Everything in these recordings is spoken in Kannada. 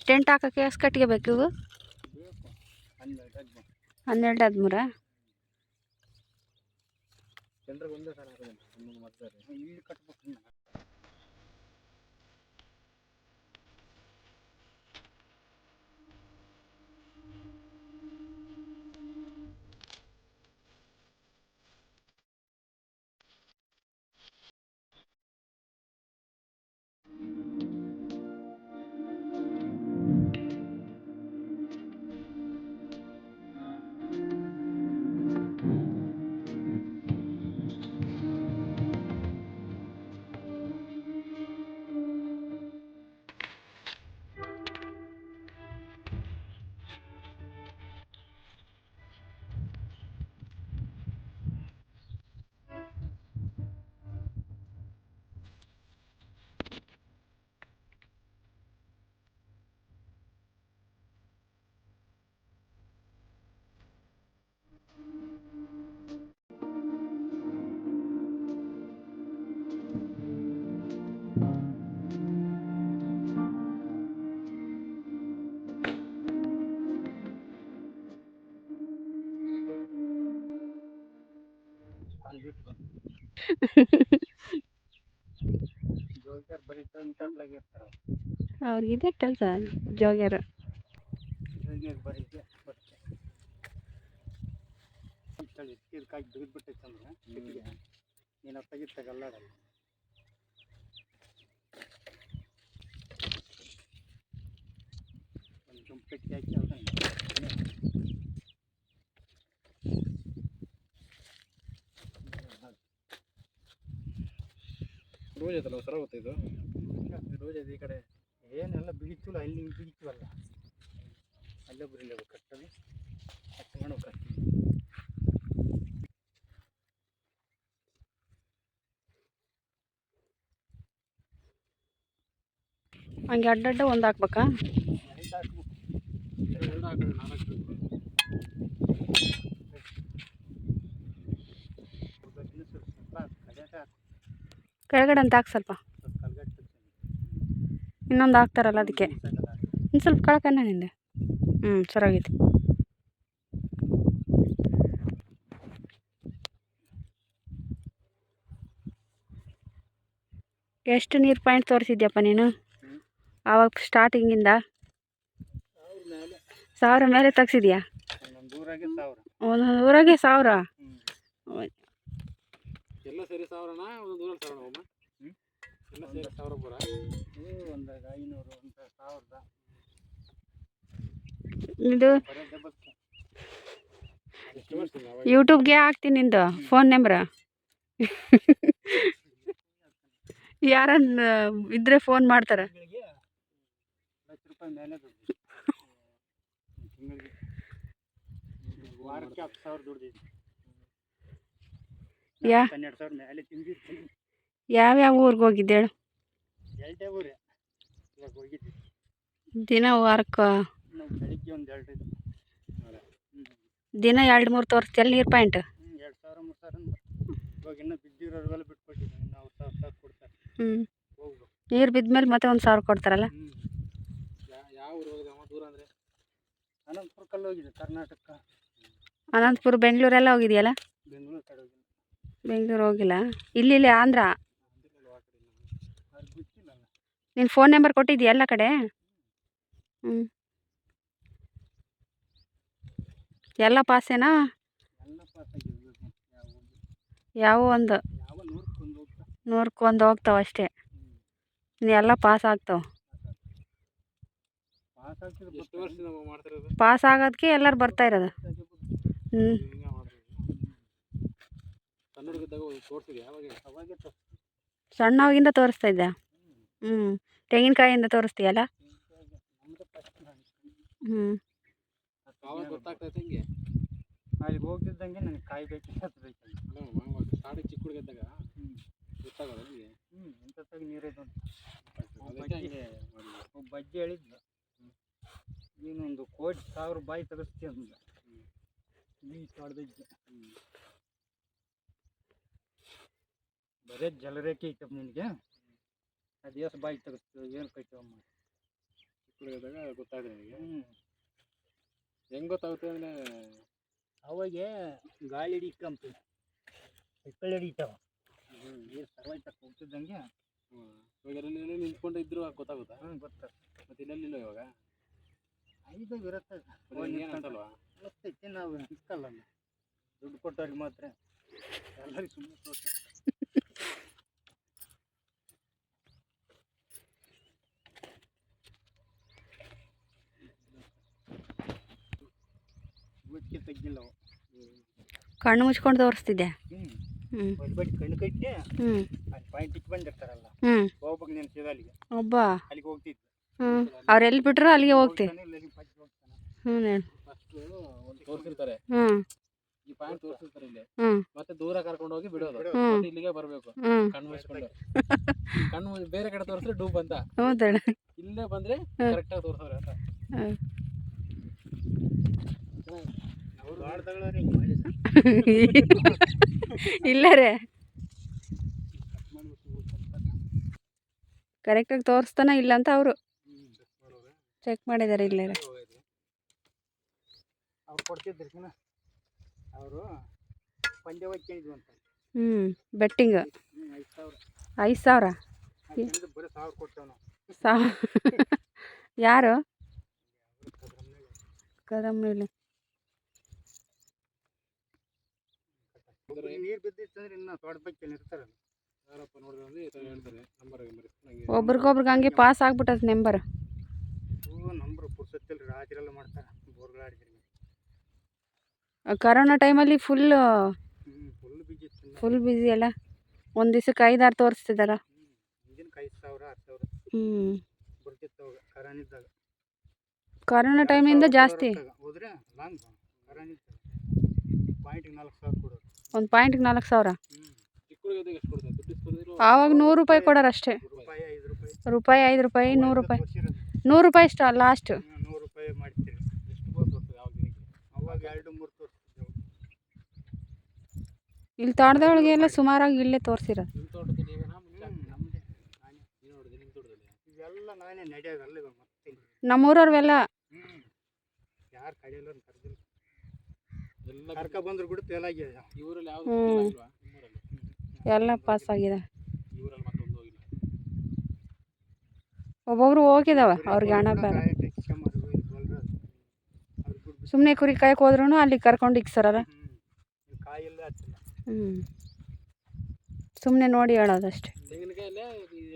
ಟೆಂಟ್ ಹಾಕಕ್ಕೆ ಎಷ್ಟು ಕಟ್ಟಿಗೆ ಬೇಕು ಇವು? 12 13 ಜನರಿಗೆ ಒಂದೇ ಸಲ ಹಾಕೋದು ಮತ್ತೆ ಇಲ್ಲಿ ಕಟ್ಬೇಕು. ಅವ್ರಿಗಿದೆ ಕೆಲಸ ಜೋಗ್ಯಾರ ಬರೀ ಇದಕ್ಕಾಗಿ ಬಿಗಿದ್ಬಿಟ್ಟೈತೆ ಅಂದ್ರೆ ನೀನು ತೆಗಿತಾಗಲ್ಲ ಒಂದು ಗುಂಪೆಟ್ಟಿ ಹಾಕಿ ರೋಜ್ ಐತಲ್ಲ ಸರ ಗೊತ್ತಾಯ್ತು ರೋಜ್ ಐತೆ ಈ ಕಡೆ ಏನೆಲ್ಲ ಬಿಗಿತಿಲ್ಲ ಅಲ್ಲಿ ಬಿಗಿತೀವಲ್ಲ ಅಲ್ಲೇ ಬರೀ ಕಟ್ಟದು ಕಟ್ ಮಾಡ್ಬೇಕು. ಹಂಗೆ ಅಡ್ಡಡ್ಡ ಒಂದು ಹಾಕ್ಬೇಕಾ? ಕೆಳಗಡೆ ಅಂತ ಹಾಕಿ ಸ್ವಲ್ಪ ಇನ್ನೊಂದು ಹಾಕ್ತಾರಲ್ಲ ಅದಕ್ಕೆ ಇನ್ನು ಸ್ವಲ್ಪ ಕಳ್ಕನ್ನ ನಿಂದೆ ಸರಿಯಾಗೈತಿ. ಎಷ್ಟು ನೀರು ಪಾಯಿಂಟ್ ತೋರಿಸಿದ್ಯಪ್ಪ ನೀನು ಆವಾಗ ಸ್ಟಾರ್ಟಿಂಗಿಂದ? 1000 ಮೇಲೆ ತೆಗ್ಸಿದ್ಯಾ? ಒಂದೊಂದು ಊರಾಗೆ 1000 ಎಲ್ಲ ಸೇರಿ 1000ನಾ ಒಂದೊಂದು ಊರಲ್ಲಿ 1000 ಹೋಮ ಎಲ್ಲ ಸೇರಿ 1000 ಬರ ಒಂದಾಗ 500 ಅಂತ 1000 ಇದು ಯೂಟ್ಯೂಬ್ಗೆ ಹಾಕ್ತೀನಿ ನಿಂದು ಫೋನ್ ನಂಬರ್ ಯಾರನ್ನ ಇದ್ರೆ ಫೋನ್ ಮಾಡ್ತಾರೆ. ₹1,00,000 ಮೇಲೆ ತಿಂಗಳಿಗೆ ವಾರಕ್ಕೆ 10,000 ದುಡ್ದಿದ್ದೀನಿ. 12,000 ಮೇಲೆ ತಿಂದಿರ್ತೀನಿ. ಯಾವ್ಯಾವ ಊರಿಗೆ ಹೋಗಿದ್ದೆ ಹೇಳು? ಎರಡೇ ಊರೇ ಇವಾಗ ಹೋಗಿದ್ವಿ. ದಿನ ವಾರಕ್ಕೆ ನಾವು ಬೆಳಿಗ್ಗೆ ಒಂದು 2 ದಿನ 2-3 ತೋರಿಸ್ತಿಯಲ್ಲ ನೀರು ಪಾಯಿಂಟ್? 2,000 3,000 ಇವಾಗ ಇನ್ನೂ ಬಿದ್ದಿರೋರಿಗೆಲ್ಲ ಬಿಟ್ಕೊಟ್ಟಿದ್ದೀನಿ. ಇನ್ನು ಅವ್ರು 1,000 ಕೊಡ್ತಾರೆ. ಹೋಗ್ಬೇಕು ನೀರು ಬಿದ್ಮೇಲೆ ಮತ್ತೆ 1,000 ಕೊಡ್ತಾರಲ್ಲ? ಯಾವ ಊರು ಹೋಗಿದೆ ಅಮ್ಮ ದೂರ ಅಂದರೆ? ಅನಂತಪುರಕ್ಕಲ್ಲಿ ಹೋಗಿದೆ ಕರ್ನಾಟಕ. ಅನಂತಪುರ ಬೆಂಗಳೂರೆಲ್ಲ ಹೋಗಿದೆಯಲ್ಲ? ಬೆಂಗಳೂರು ಕಡೆ ಹೋಗಿಲ್ಲ. ಬೆಂಗಳೂರು ಹೋಗಿಲ್ಲ. ಇಲ್ಲಿ ಆಂಧ್ರ ಅದು ಗೊತ್ತಿಲ್ಲ. ನಿನ್ನ ಫೋನ್ ನಂಬರ್ ಕೊಟ್ಟಿದ್ದೀಯ ಎಲ್ಲ ಕಡೆ? ಎಲ್ಲ ಪಾಸೇನಾ? ಎಲ್ಲ ಪಾಸ್ ಆಗಿರ್ಬೇಕು. ಯಾವ ಒಂದು ಯಾವ 100ಕ್ಕೆ 1 ಹೋಗ್ತಾ 100ಕ್ಕೆ 1 ಹೋಗ್ತಾವೆ ಅಷ್ಟೇ. ಎಲ್ಲ ಪಾಸ್ ಆಗ್ತಾವೆ. ಪಾಸ್ ಆಗ್ತಿರೋದು ಎಷ್ಟು ವರ್ಷದಿಂದ ಮಾಡ್ತಿರೋದು? ಪಾಸ್ ಆಗೋದಕ್ಕೆ ಎಲ್ಲರೂ ಬರ್ತಾ ಇರೋದು. ಸಣ್ಣಗಿದ್ದಾಗ ತೋರಿಸಿದೆ ಅವಾಗೆ ಸಣ್ಣವಾಗಿಂದ ತೋರಿಸ್ತಾ ಇದ್ದೆ. ತೆಂಗಿನಕಾಯಿಯಿಂದ ತೋರಿಸ್ತೀಯಲ್ಲ? ಗೊತ್ತಾಗ್ತೈತೆ ಹಿಂಗೆ ಅಲ್ಲಿಗೆ ಹೋಗ್ತಿದ್ದಂಗೆ ನನಗೆ ಕಾಯಿ ಬೇಕಿಲ್ಲ ಸ್ಟಾರ್ಟಿಂಗ್ ಚಿಕ್ಕ ಹುಡುಗಿದ್ದಾಗ ಗೊತ್ತಾಗೋದು ನಿಮಗೆ ಇಂಥತ್ತಾಗಿ ನೀರಿದ್ದು ಒಬ್ಬ ಅಜ್ಜಿ ಹೇಳಿದ್ಲು ನೀನೊಂದು ಕೋಟಿ 1000 ಬಾಯಿ ತೆಗಿಸ್ತೀಯ ಅಂದ. ಈ ಹೊಡೆದಿದ್ದೆ ಬರೇ ಜಲರೇಖೆ ಐತಪ್ಪ ನಿನಗೆ ಅದೇಸ್ ಬಾಯಿ ತೆಗೆದು ಏನು ಕೈತವಮ್ಮ ಚಿಕ್ಕದಾಗ ಗೊತ್ತಾಗಿದೆ ನನಗೆ. ಹ್ಞೂ ಹೆಂಗೆ ಗೊತ್ತಾಗುತ್ತೆ ಅಂದರೆ ಅವಾಗ ಗಾಳಿ ಹಿಡಿಕಂತ ಹಿಕ್ಕಳು ಹಿಡಿತಾವ ನೀರು ಸರ್ವಾಯ್ತಕ್ಕ ಹೋಗ್ತಿದ್ದಂಗೆ ಇವಾಗ ಎಲ್ಲೆಲ್ಲಿ ನಿಂತ್ಕೊಂಡು ಇದ್ರು ಗೊತ್ತಾಗುತ್ತಾ? ಗೊತ್ತಾಗ್ತದೆ ಮತ್ತೆ ಇಲ್ಲೆಲ್ಲಿಲ್ಲ ಇವಾಗ ಐದಾಗ ಇರುತ್ತೆ ಏನಂತಲ್ವಾ? ಗೊತ್ತೈತಿ ನಾವು ಇಕ್ಕಲ್ಲ ದುಡ್ಡು ಕೊಟ್ಟವ್ರಿಗೆ ಮಾತ್ರ ಎಲ್ಲರಿಗೂ ಸುಮ್ಮನೆ ತೋರ್ಸ ಬುದ್ಧಿ ತೆಗ್ಗಿಲ್ಲ ಅವು ಕಣ್ಣು ಮುಚ್ಕೊಂಡು ತೋರಿಸ್ತಿದ್ದೆ. ಹ್ಞೂ ಬಡಿ ಕಣ್ಣು ಕಟ್ಟಿ ಹ್ಞೂ ಅಲ್ಲಿ ಪಾಯಿಂಟ್ ಇಟ್ಟು ಬಂದಿರ್ತಾರಲ್ಲ ಹ್ಞೂ ಹೋಗ್ಬೇಕು ನೀನು ಸೀದಾ ಅಲ್ಲಿಗೆ ಒಬ್ಬ ಅಲ್ಲಿಗೆ ಹೋಗ್ತಿದ್ದೆ ಹ್ಞೂ ಅವ್ರು ಎಲ್ಲಿ ಬಿಟ್ರು ಅಲ್ಲಿಗೆ ಹೋಗ್ತೀವಿ. ಹ್ಞೂ ಹೇಳಿ. ಫಸ್ಟು ಒಂದು ತೋರಿಸಿರ್ತಾರೆ, ಹ್ಞೂ ಈ ಪಾಯಿಂಟ್ ತೋರಿಸಿರ್ತಾರೆ ಇಲ್ಲಿ, ಹ್ಞೂ ಮತ್ತೆ ದೂರ ಕರ್ಕೊಂಡು ಹೋಗಿ ಬಿಡೋದು, ಹ್ಞೂ ಮತ್ತೆ ಇಲ್ಲಿಗೆ ಬರಬೇಕು ಹ್ಞೂ ಕಣ್ಣು ಮುಚ್ಕೊಂಡು. ಕಣ್ಣು ಬೇರೆ ಕಡೆ ತೋರಿಸಿದ್ರೆ ಡೂಬ್ ಅಂತ, ಹೌದಣ್ಣ. ಇಲ್ಲೇ ಬಂದ್ರೆ ಕರೆಕ್ಟಾಗಿ ತೋರಿಸೋರೆ ಅಂತ. ಹ್ಞೂ ಅವ್ರು ಭಾಳ ತಗೊಳ್ಳೋರು ಹಿಂಗೆ ಮಾಡಿ ಇಲ್ಲ ರೇ ಕರೆಕ್ಟಾಗಿ ತೋರಿಸ್ತಾನ ಇಲ್ಲ ಅಂತ ಅವರು ಚೆಕ್ ಮಾಡಿದ್ದಾರೆ. ಇಲ್ಲೇ ಅವ್ರು ಕೊಡ್ತಿದ್ರು ಅವರು ಪಂದ್ಯ ಕೇಳಿದ್ವು ಅಂತ. ಹ್ಞೂ ಬೆಟ್ಟಿಂಗ್ 5,000 5,000 ಬರೀ 1,000 ಕೊಡ್ತೇವೆ ನಾವು. ಯಾರು ಕದಮ್ನಳ್ಳಿ? ನೀರು ಬಿದ್ದಿತ್ತಂದ್ರೆ ಇನ್ನು ತೋಟ ಬಗ್ಗೆ ಇರ್ತಾರಲ್ಲ ಯಾರಪ್ಪ ನೋಡಿದ್ರೆ ಅಂದ್ರೆ ಈ ಥರ ಹೇಳ್ತಾರೆ, ನಂಬರ್ ಒಬ್ರಿಗೊಬ್ರಿಗೆ ಹಂಗೆ ಪಾಸ್ ಆಗ್ಬಿಟ್ಟದ ನಂಬರ್. ನಂಬರ್ ಪುರ್ಸತ್ತಿಲ್ಲ ರಾತ್ರಿಯೆಲ್ಲ ಮಾಡ್ತಾರೆ ಬೋರ್ಗಳು ಆಡಿದ್ರೆ. ಕರೋನಾ ಟೈಮಲ್ಲಿ ಫುಲ್ ಫುಲ್ ಬಿಜಿ ಇತ್ತು. ಫುಲ್ ಬ್ಯುಸಿ ಅಲ್ಲ. ಒಂದು ದಿವ್ಸಕ್ಕೆ 5-6 ತೋರಿಸ್ತಿದ್ದಾರ. ಹಿಂದಿನಕ್ಕೆ 5,000 6,000 ಹ್ಞೂ ಬರ್ತಿತ್ತು ಅವಾಗ ಕರಾನಿದ್ದಾಗ. ಕರೋನಾ ಟೈಮಿಂದ ಜಾಸ್ತಿ. ಹೋದ್ರೆ ಲಾಂಗ್ ಕರಾನಿದ್ದಾಗ ಪಾಯಿಂಟಿಗೆ 4,000 ಕೊಡೋದು. ಒಂದು ಪಾಯಿಂಟಿಗೆ 4,000. ಚಿಕ್ಕ ಹುಡುಗರಿಗೆ ಎಷ್ಟು ಕೊಡ್ತಾರೆ? ದುಡ್ಡು ಇಸ್ಕೊಂಡಿದ್ರು ಆವಾಗ 100 ರೂಪಾಯಿ ಕೊಡೋರು ಅಷ್ಟೇ. ರೂಪಾಯಿ 5 ರೂಪಾಯಿ ರೂಪಾಯಿ 5 ರೂಪಾಯಿ 100 ರೂಪಾಯಿ 100 ರೂಪಾಯಿ ಇಷ್ಟ ಲಾಸ್ಟ್. 100 ರೂಪಾಯಿ ಮಾಡ್ತೀರಿ. ಎಷ್ಟು ಬೋರ್ ತೋರಿಸ್ತದೆ ಯಾವ ದಿನಕ್ಕೆ? ಅವಾಗ 2-3 ತೋರಿಸ್ತಿದ್ದೆವು. ಇಲ್ಲಿ ತೋಟದೊಳಗೆ ಎಲ್ಲ ಸುಮಾರಾಗಿ ಇಲ್ಲೇ ತೋರಿಸಿರೋದು. ನಿಮ್ಮ ತೋಟದಲ್ಲಿ ಈಗ ಮುಂಚೆ ನಮ್ಮದೇ ನಾನೇ ನೀನು ನೋಡಿದೆ ನಿಮ್ಮ ತೋಟದಲ್ಲಿ ಇವೆಲ್ಲ ನಾನೇ ನಡೆಯೋದಲ್ಲ ಇವಾಗ ಮತ್ತೆ. ನಮ್ಮೂರವ್ರೆಲ್ಲ ಯಾರು ಕಡಿಯಲ್ಲ ಕರೆದಿಲ್ಲ. ಎಲ್ಲ ಕರ್ಕ ಬಂದ್ರು ಕೂಡ ಫೇಲ್ ಆಗಿದೆ. ಈ ಊರಲ್ಲಿ ಯಾವುದು ಹ್ಞೂ ಇಲ್ವಾ? ನಿಮ್ಮೂರಲ್ಲಿ ಎಲ್ಲ ಪಾಸ್ ಆಗಿದೆ. ಈ ಊರಲ್ಲಿ ಮಾತ್ರ ಒಂದು ಹೋಗಿಲ್ಲ. ಒಬ್ಬೊಬ್ರು ಹೋಗಿದಾವ ಅವ್ರಿಗೆ ಹಣ ಬೇಡ. ಸುಮ್ಮನೆ ಕುರಿ ಕಾಯಕ್ಕೆ ಹೋದ್ರೂ ಅಲ್ಲಿ ಕರ್ಕೊಂಡು ಇಕ್ಸರಲ್ಲ. ಕಾಯಿಲ್ಲ ಹತ್ತಿಲ್ಲ. ಹ್ಞೂ ಸುಮ್ಮನೆ ನೋಡಿ ಹೇಳೋದಷ್ಟೇ. ತೆಂಗಿನಕಾಯಲ್ಲೇ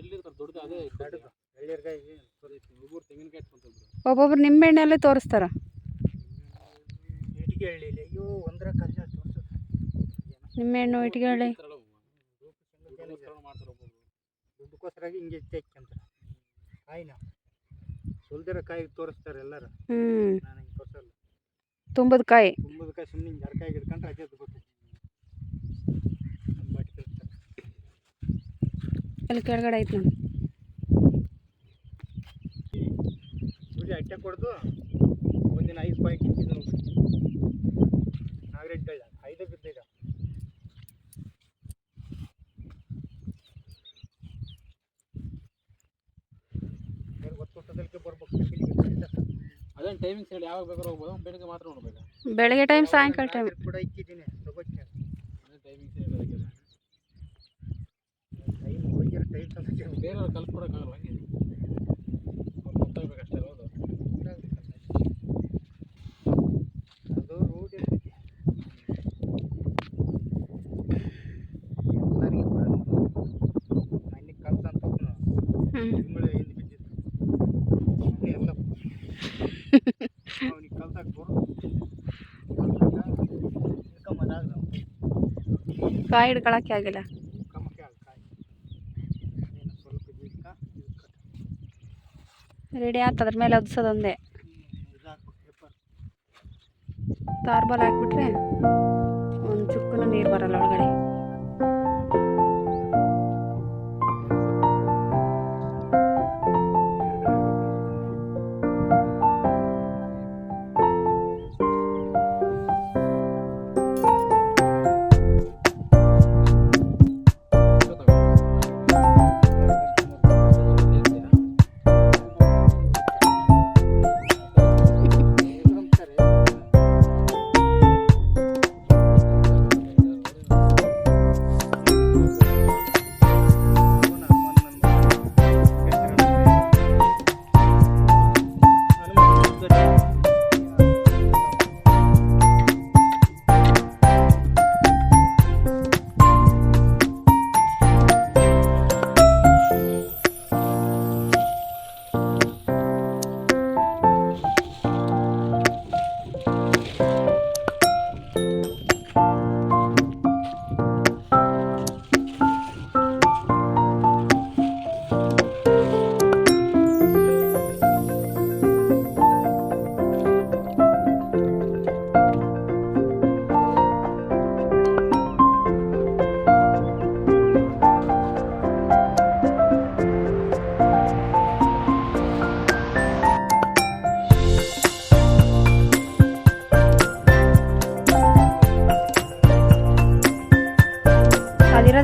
ಎಲ್ಲಿರ್ತಾರೆ ದೊಡ್ಡದು ಅದೇ ದೊಡ್ಡದು ಎಳ್ನೀರ್ಕಾಯಿ ಒಬ್ಬರು ತೆಂಗಿನಕಾಯಿ ಇಟ್ಕೊಂತ ಒಬ್ಬೊಬ್ರು ನಿಂಬೆಹಣ್ಣಲ್ಲೇ ತೋರಿಸ್ತಾರ. ಇಟ್ಟಿಗೆ ಎಳ್ಳಿಲ್ಲ. ಅಯ್ಯೋ ಒಂದರ ಕಲ್ಲ ತೋರಿಸೋದು ನಿಂಬೆಹಣ್ಣು ಇಟ್ಟಿಗೆ ಹೇಳಿ ಮಾಡ್ತಾರೆ ಒಬ್ಬೊಬ್ರು. ದುಡ್ಡುಕೋಸ್ಕರಾಗಿ ಹಿಂಗೆ ತೆಕ್ಕಂತಾರೆ ಕಾಯಿನ. ಸುಲ್ದಿರೋ ಕಾಯಿ ತೋರಿಸ್ತಾರೆ ಎಲ್ಲರೂ. ಹ್ಞೂ ನಾನು ಹಿಂಗೆ ತೋರಿಸಲ್ಲ. ತುಂಬದ ಕಾಯಿ ತುಂಬದ ಕಾಯಿ ಸುಮ್ಮನೆ ಹಿಂಗೆ ಜರಕಾಯಿ ಹಿಡ್ಕೊಂಡ್ರೆ ಅದೇ ಗೊತ್ತು. ಬಾಟಿ ಕಳಿಸ್ತಾರೆ. ಅಲ್ಲಿ ಕೆಳಗಡೆ ಐತೆ ನೋಡಿ. ಸೂರ್ಯ ಅಟ್ಟೆ ಕೊಡ್ದು ಒಂದಿನ 5 ಪಾಯಿಂಟ್ ಇಟ್ಟಿದ್ದು ನಾಗರೆಡ್ಡಿ ಬೆಳ್ಳ 5 ಬಿದ್ದಿದ್ದ. ಗೊತ್ತುಟ್ಟದಕ್ಕೆ ಬರ್ಬೇಕು. ಅದೇನು ಟೈಮಿಂಗ್ಸ್ ಹೇಳಿ ಯಾವಾಗ ಬೇಕಾದ್ರೂ ಹೋಗ್ಬೋದು? ಬೆಳಿಗ್ಗೆ ಮಾತ್ರ ನೋಡ್ಬೇಕಾ? ಬೆಳಗ್ಗೆ ಟೈಮ್ ಸಾಯಂಕಾಲ ಟೈಮ್ ಕೂಡ ಇಕ್ಕಿದ್ದೀನಿ ತಗೋತೀನಿ. ಅದೇ ಟೈಮಿಂಗ್ಸ್ ಹೇಳೋದಕ್ಕೆಲ್ಲ ಟೈಮ್ ಹೋಗಿರೋ ಟೈಮ್ ತಗೋತೀನಿ. ಬೇರೆಯವ್ರು ಕಲ್ಸ್ಕೊಡೋಕ್ಕಾಗಲ್ಲ ಹಂಗೆ ಅವ್ರು ಗೊತ್ತಾಗ್ಬೇಕು ಅಷ್ಟೇ. ಹೌದು ಅದು ರೋಡ್ ಇರ್ತೈತಿ ಎಲ್ಲರಿಗೆ ಬರೋದು. ಅಲ್ಲಿ ಕಲ್ಸಂತ ತಿಂಗಳು ಹಿಂದೆ ಬಿದ್ದಿತ್ತು ಎಲ್ಲ ಅವನಿಗೆ ಕಲ್ಸಾಕ ಕಮ್ಮದಾಗ ಕಾಯಿ ಹಿಡ್ಕೊಳಕ್ಕೆ ಆಗಿಲ್ಲ. ಕಮ್ಮಕ್ಕೆ ಆಗ ಕಾಯಿ ಏನು ಸ್ವಲ್ಪ ಜಿಕ್ಕ ರೆಡಿ ಆಯ್ತು. ಅದ್ರ ಮೇಲೆ ಒದಿಸೋದೊಂದೇ. ಇದಾಕ್ಬೇಕು ಪೇಪರ್. ತಾರ್ಬಲ್ ಹಾಕ್ಬಿಟ್ರೆ ಒಂದು ಚುಕ್ಕೂ ನೀರು ಬರಲ್ಲ ಒಳಗಡೆ. ಗೊತ್ತಾಗುತ್ತೆ.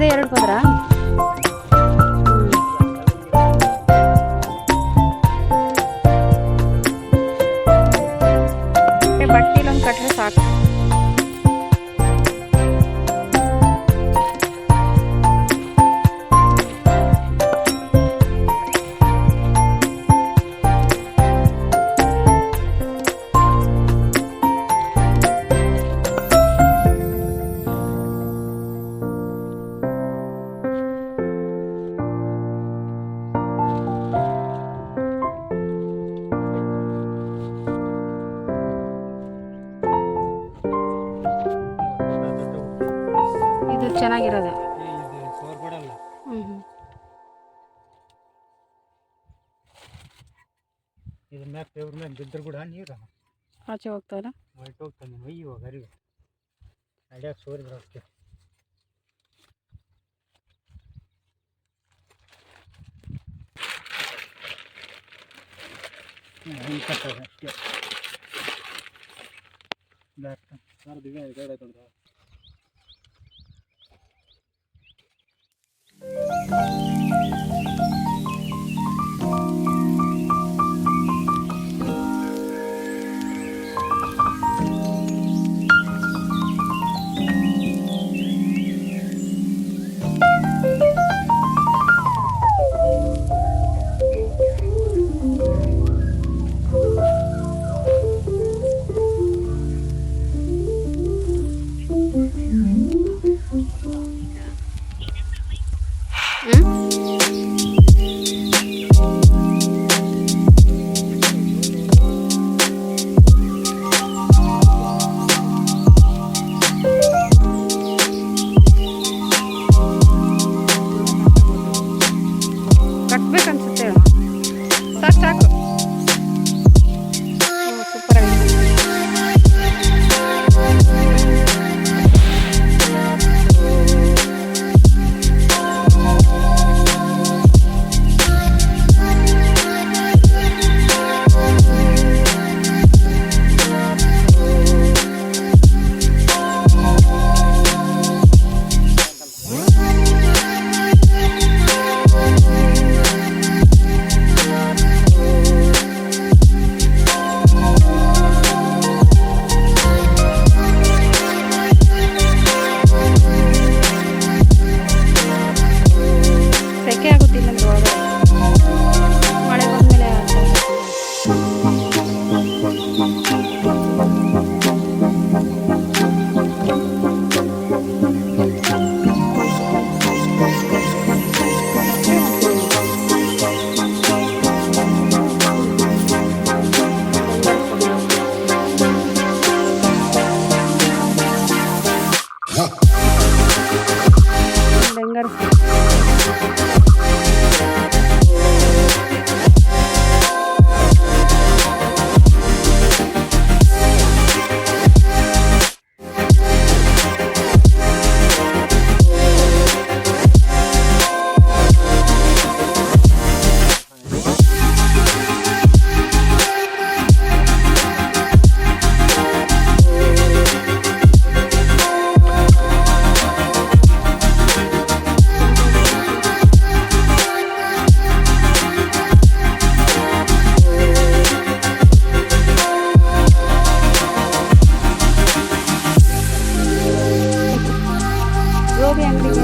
ಇರೋದೇ 2 ಪದರ. ಬಟ್ಟೆಲೊಂದು ಕಟ್ಟರೆ ಸಾಕು. ಇದು ಚೆನ್ನಾಗಿರೋದು. ಇದು ಸೋರ್ ಬಿಡಲ್ಲ. ಇದ್ರ ಮ್ಯಾಗ ಪೇವ್ರ ಮ್ಯಾಗ ಬಿದ್ದರೂ ಕೂಡ ನೀರು ಆಚೆ ಹೋಗ್ತಾವಲ್ಲ. ಹೊರಟು ಹೋಗ್ತಾನೆ ಮೈ ಇವಾಗ ಅರಿವು ಅಡ್ಯಾಗ ಸೋರಿದ್ರೆ ಅಷ್ಟೇ. ಹಿಂಗೆ ಕಟ್ಟೋದು ಅಷ್ಟೇ. ಬ್ಯಾಕ್ ಸರ್ ದಿವ್ಯ ಗೈಡ್ ಆಯ್ತು. ಕಟ್ಬೇಕನ್ಸುತ್ತೆ. ಸಾಕು ಸಾಕು. ಸೂಪರ್ ಆಗಿದೆ. ಸೆಕೆ ಆಗುತ್ತಿಲ್ಲ ಅಂದ್ರೆ ಒಳಗಡೆ ಮಳೆ ಬಂದಮೇಲೆ ಬೆಂಗಾರಿಸಿ. ಗೋಬಿ ಅಂಗಡಿಗೆ